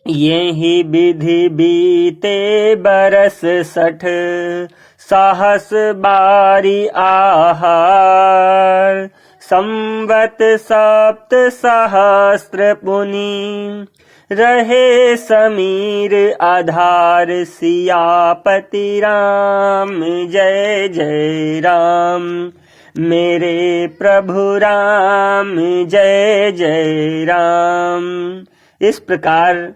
येहि विधि बीते बरस 60, सहस बारी आहार। संवत सप्त सहस्त्र पुनि, रहे समीर आधार। सियापति राम जय जय राम, मेरे प्रभु राम जय जय राम। इस प्रकार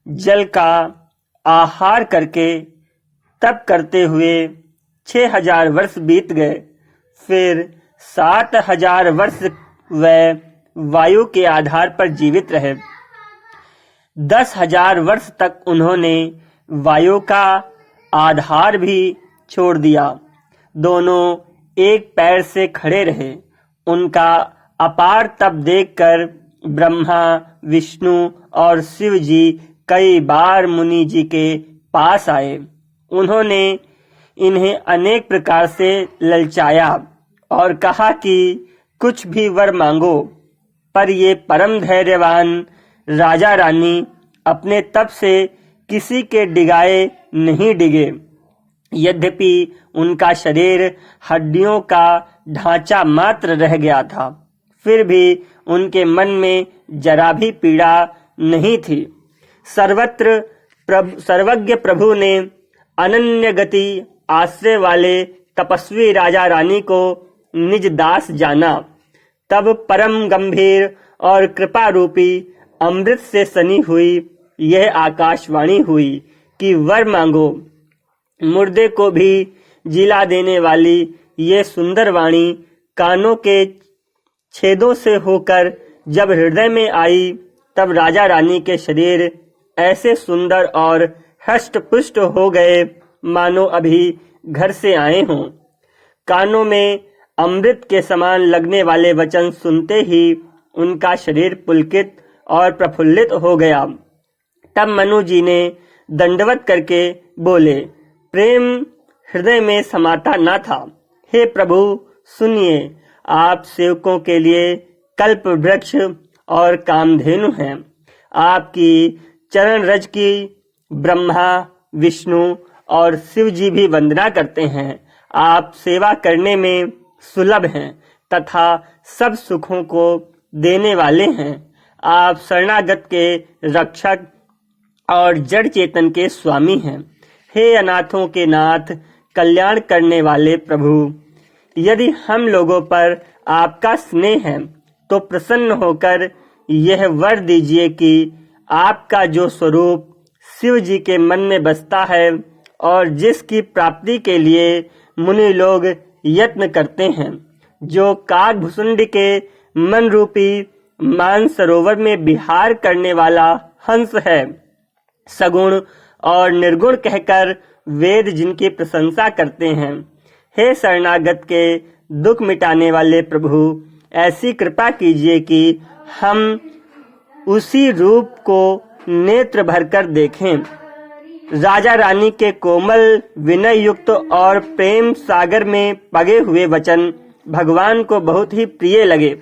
जल का आहार करके तप करते हुए 6000 वर्ष बीत गए। फिर 7000 वर्ष वे वायु के आधार पर जीवित रहे। 10,000 वर्ष तक उन्होंने वायु का आधार भी छोड़ दिया। दोनों एक पैर से खड़े रहे। उनका अपार तप देखकर ब्रह्मा, विष्णु और शिव जी कई बार मुनि जी के पास आए। उन्होंने इन्हें अनेक प्रकार से ललचाया और कहा कि कुछ भी वर मांगो, पर ये परम धैर्यवान राजा रानी अपने तप से किसी के डिगाए नहीं डिगे। यद्यपि उनका शरीर हड्डियों का ढांचा मात्र रह गया था, फिर भी उनके मन में जरा भी पीड़ा नहीं थी। सर्वज्ञ प्रभु ने अनन्य गति आश्रय वाले तपस्वी राजा रानी को निज दास जाना। तब परम गंभीर और कृपा रूपी अमृत से सनी हुई यह आकाशवाणी हुई कि वर मांगो। मुर्दे को भी जिला देने वाली ये सुंदर वाणी कानों के छेदों से होकर जब हृदय में आई, तब राजा रानी के शरीर ऐसे सुंदर और हष्ट पुष्ट हो गए मानो अभी घर से आए हों। कानों में अमृत के समान लगने वाले वचन सुनते ही उनका शरीर पुलकित और प्रफुल्लित हो गया। तब मनु जी ने दंडवत करके बोले, प्रेम हृदय में समाता न था। हे प्रभु सुनिए, आप सेवकों के लिए कल्प वृक्ष और कामधेनु हैं। आपकी चरण रज की ब्रह्मा, विष्णु और शिव जी भी वंदना करते हैं। आप सेवा करने में सुलभ हैं तथा सब सुखों को देने वाले हैं। आप शरणागत के रक्षक और जड़ चेतन के स्वामी हैं। हे अनाथों के नाथ, कल्याण करने वाले प्रभु, यदि हम लोगों पर आपका स्नेह है तो प्रसन्न होकर यह वर दीजिए कि आपका जो स्वरूप शिव जी के मन में बसता है और जिसकी प्राप्ति के लिए मुनि लोग यत्न करते हैं, जो काकभुसुंड के मन रूपी मान सरोवर में विहार करने वाला हंस है, सगुण और निर्गुण कहकर वेद जिनकी प्रशंसा करते हैं। हे शरणागत के दुख मिटाने वाले प्रभु, ऐसी कृपा कीजिए कि हम उसी रूप को नेत्र भरकर देखें। राजा रानी के कोमल, विनय युक्त और प्रेम सागर में पगे हुए वचन भगवान को बहुत ही प्रिय लगे।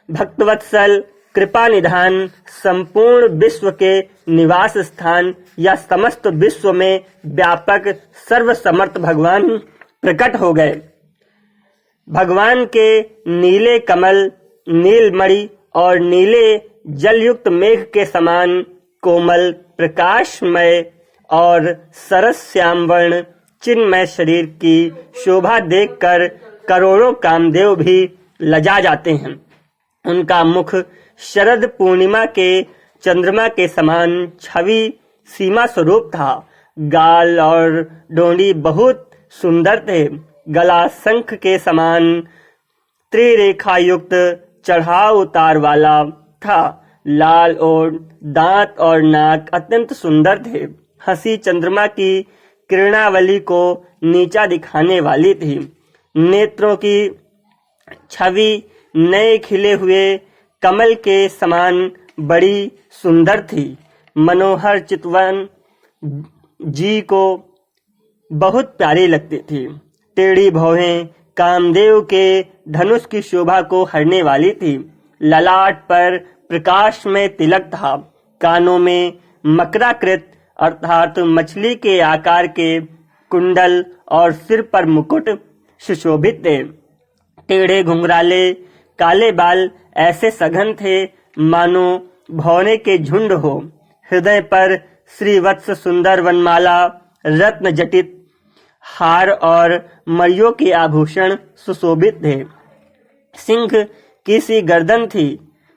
भक्तवत्सल, कृपा निधान, संपूर्ण विश्व के निवास स्थान या समस्त विश्व में व्यापक सर्वसमर्थ भगवान प्रकट हो गए। भगवान के नीले कमल, नीलमणि और नीले जलयुक्त मेघ के समान कोमल, प्रकाशमय और सरस श्याम वर्ण चिन्मय शरीर की शोभा देखकर करोड़ों कामदेव भी लजा जाते हैं। उनका मुख शरद पूर्णिमा के चंद्रमा के समान छवि सीमा स्वरूप था। गाल और डोंडी बहुत सुंदर थे। गला शंख के समान त्रिरेखा युक्त चढ़ाव उतार वाला था। लाल और दांत और नाक अत्यंत सुंदर थे। हंसी चंद्रमा की किरणावली को नीचा दिखाने वाली थी। नेत्रों की छवि नए खिले हुए कमल के समान बड़ी सुंदर थी। मनोहर चितवन जी को बहुत प्यारी लगती थी। टेढ़ी भौहें कामदेव के धनुष की शोभा को हरने वाली थी। ललाट पर प्रकाश में तिलक था। कानों में मकराकृत अर्थात मछली के आकार के कुंडल और सिर पर मुकुट सुशोभित थे। टेढ़े घुंघराले काले बाल ऐसे सघन थे मानो भौरे के झुंड हो। हृदय पर श्रीवत्स सुंदर वनमाला, रत्न जटित हार और मणियों के आभूषण सुशोभित थे। सिंह की सी गर्दन थी,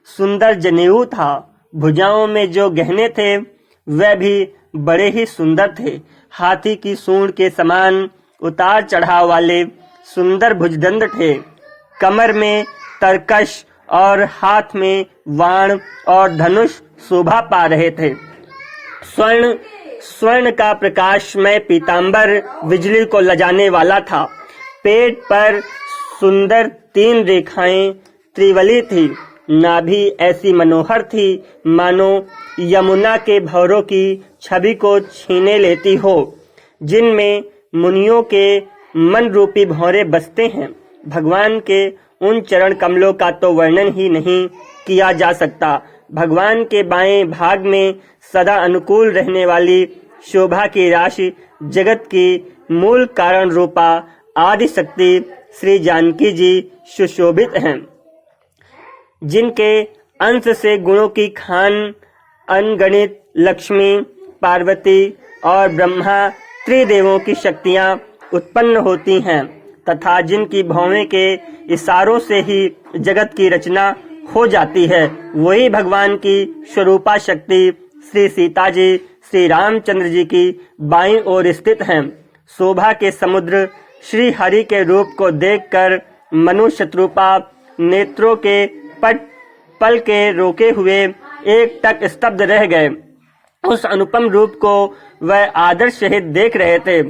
सुंदर जनेऊ था। भुजाओं में जो गहने थे वह भी बड़े ही सुंदर थे। हाथी की सूंड के समान उतार चढ़ाव वाले सुंदर भुजदंड थे। कमर में तरकश और हाथ में वाण और धनुष शोभा पा रहे थे। स्वर्ण का प्रकाशमय पीतांबर बिजली को लजाने वाला था। पेट पर सुंदर 3 रेखाएं त्रिवली थी। नाभि ऐसी मनोहर थी मानो यमुना के भंवरों की छवि को छीने लेती हो, जिनमें मुनियों के मन रूपी भंवरे बसते हैं। भगवान के उन चरण कमलों का तो वर्णन ही नहीं किया जा सकता। भगवान के बाएं भाग में सदा अनुकूल रहने वाली शोभा की राशि जगत की मूल कारण रूपा आदि शक्ति श्री जानकी जी सुशोभित हैं, जिनके अंश से गुणों की खान अनगणित लक्ष्मी, पार्वती और ब्रह्मा त्रिदेवों की शक्तियां उत्पन्न होती हैं तथा जिनकी भौवें के इशारों से ही जगत की रचना हो जाती है, वही भगवान की स्वरूपा शक्ति श्री सीता जी श्री रामचंद्र जी की बाईं ओर स्थित हैं। शोभा के समुद्र श्री हरि के रूप को देखकर मनु शत्रुपा नेत्रों के पल के रोके हुए एक टक स्तब्ध रह गए। उस अनुपम रूप को वह आदर सहित देख रहे थे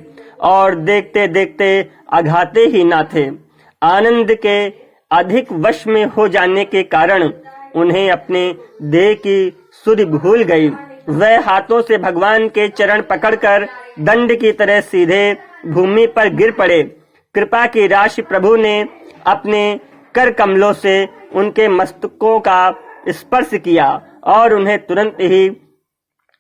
और देखते देखते अघाते ही ना थे। आनंद के अधिक वश में हो जाने के कारण उन्हें अपने देह की सुधि भूल गई। वह हाथों से भगवान के चरण पकड़कर दंड की तरह सीधे भूमि पर गिर पड़े। कृपा की राशि प्रभु ने अपने कर कमलों से उनके मस्तकों का स्पर्श किया और उन्हें तुरंत ही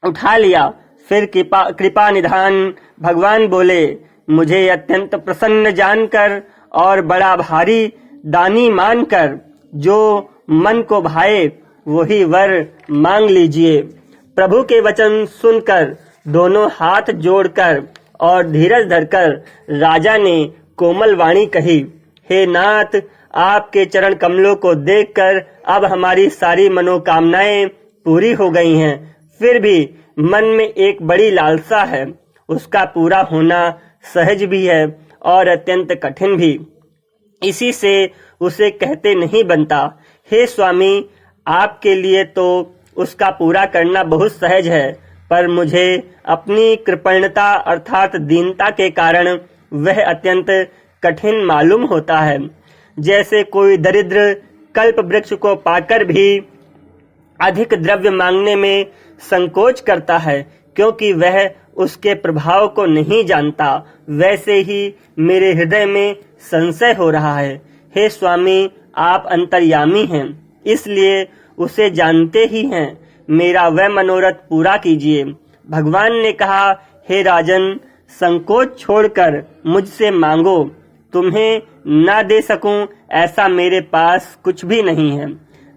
उठा लिया। फिर कृपा निधान भगवान बोले, मुझे अत्यंत प्रसन्न जानकर और बड़ा भारी दानी मानकर जो मन को भाए वही वर मांग लीजिए। प्रभु के वचन सुनकर दोनों हाथ जोड़कर और धीरज धरकर राजा ने कोमल वाणी कही, हे नाथ, आपके चरण कमलों को देखकर अब हमारी सारी मनोकामनाएं पूरी हो गई हैं। फिर भी मन में एक बड़ी लालसा है, उसका पूरा होना सहज भी है और अत्यंत कठिन भी। इसी से उसे कहते नहीं बनता। हे स्वामी, आपके लिए तो उसका पूरा करना बहुत सहज है, पर मुझे अपनी कृपणता अर्थात दीनता के कारण वह अत्यंत कठिन मालूम होता है। जैसे कोई दरिद्र कल्प वृक्ष को पाकर भी अधिक द्रव्य मांगने में संकोच करता है, क्योंकि वह उसके प्रभाव को नहीं जानता, वैसे ही मेरे हृदय में संशय हो रहा है। हे स्वामी, आप अंतर्यामी हैं, इसलिए उसे जानते ही हैं। मेरा वह मनोरथ पूरा कीजिए। भगवान ने कहा, हे राजन, संकोच छोड़कर मुझसे मांगो। तुम्हें न दे सकूं ऐसा मेरे पास कुछ भी नहीं है।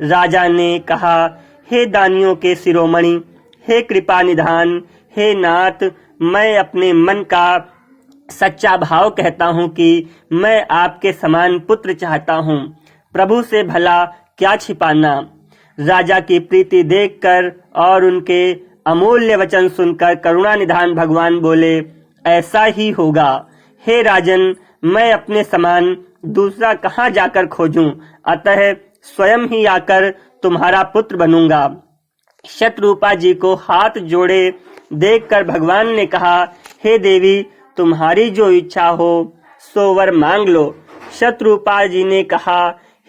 राजा ने कहा, हे दानियों के शिरोमणि, हे कृपा निधान, हे नाथ, मैं अपने मन का सच्चा भाव कहता हूँ कि मैं आपके समान पुत्र चाहता हूँ। प्रभु से भला क्या छिपाना। राजा की प्रीति देखकर और उनके अमूल्य वचन सुनकर करुणा निधान भगवान बोले, ऐसा ही होगा। हे राजन, मैं अपने समान दूसरा कहाँ जाकर खोजूं, अतः स्वयं ही आकर तुम्हारा पुत्र बनूंगा। शत्रुपा जी को हाथ जोड़े देखकर भगवान ने कहा, हे देवी, तुम्हारी जो इच्छा हो सो वर मांग लो। शत्रुपा जी ने कहा,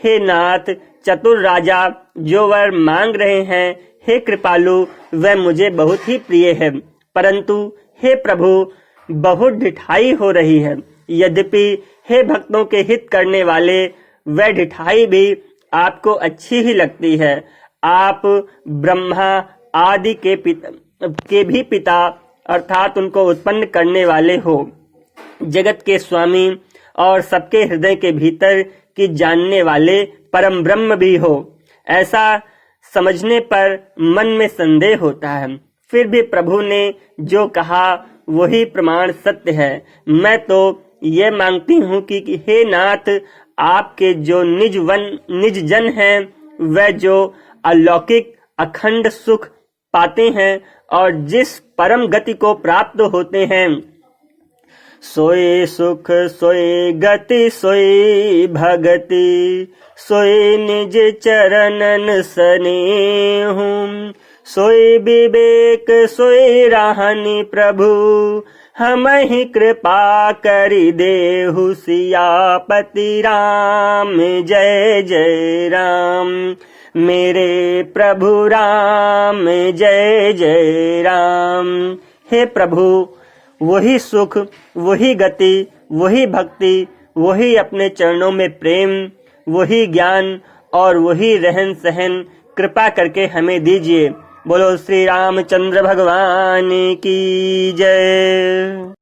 हे नाथ, चतुर राजा जो वर मांग रहे हैं, हे कृपालु, वह मुझे बहुत ही प्रिय है, परंतु हे प्रभु, बहुत ढिठाई हो रही है। यद्यपि हे भक्तों के हित करने वाले, वह ढिठाई भी आपको अच्छी ही लगती है। आप ब्रह्मा आदि के भी पिता अर्थात उनको उत्पन्न करने वाले हो, जगत के स्वामी और सबके हृदय के भीतर की जानने वाले परम ब्रह्म भी हो, ऐसा समझने पर मन में संदेह होता है। फिर भी प्रभु ने जो कहा वही प्रमाण सत्य है। मैं तो ये मांगती हूँ कि हे नाथ, आपके जो निज जन हैं, वह जो अलौकिक अखंड सुख पाते हैं और जिस परम गति को प्राप्त होते हैं, सोए सुख सोए गति सोए भगति, सोए निज चरणन स्नेहु, सोए विवेक सोए राहनि प्रभु, हम ही कृपा करि देहु सियापति राम। जय जय राम मेरे प्रभु राम, जय जय राम। हे प्रभु, वही सुख, वही गति, वही भक्ति, वही अपने चरणों में प्रेम, वही ज्ञान और वही रहन सहन कृपा करके हमें दीजिए। बोलो श्री रामचंद्र भगवान की जय।